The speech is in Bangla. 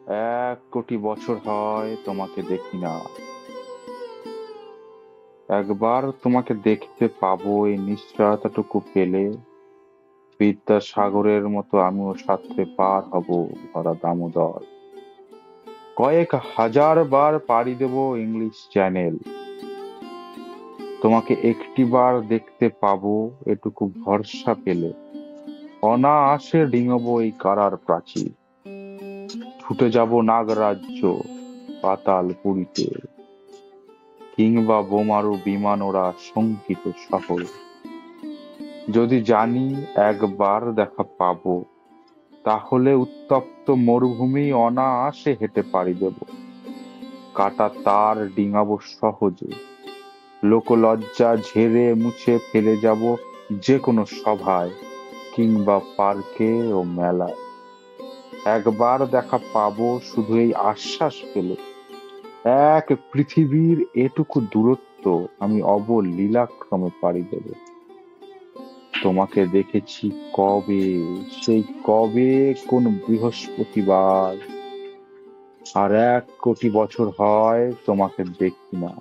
1 কোটি বছর হয় তোমাকে দেখি না। একবার তোমাকে দেখতে পাবো এই নিশ্চয়তাটুকু পেলে, বিদ্যাসাগরের মতো আমিও সাঁতরে পার হব ভরা দামোদর। কয়েক হাজার বার পাড়ি দেব ইংলিশ চ্যানেল, তোমাকে একটিবার দেখতে পাবো এটুকু ভরসা পেলে। অনায়াসে ডিঙোবো এই কারার প্রাচীর, ছুটে যাব নাগরাজ্য পাতাল পুরীতে, কিংবা বোমারু বিমান ওরা শঙ্কিত শহর। যদি জানি একবার দেখা পাবো, তাহলে উত্তপ্ত মরুভূমি অনায়াসে হেঁটে পাড়ি দেব। কাটা তার ডিঙাবো সহজে, লোকলজ্জা ঝেড়ে মুছে ফেলে যাব যে কোনো সভায় কিংবা পার্কে ও মেলায়। একবার দেখা পাবো শুধু এই আশ্বাস পেলে, এক পৃথিবীর এটুকু দূরত্ব আমি অবলীলাক্রমে পাড়ি দেব। তোমাকে দেখেছি কবে, সেই কবে কোন বৃহস্পতিবার, আর 1 কোটি বছর হয় তোমাকে দেখি না।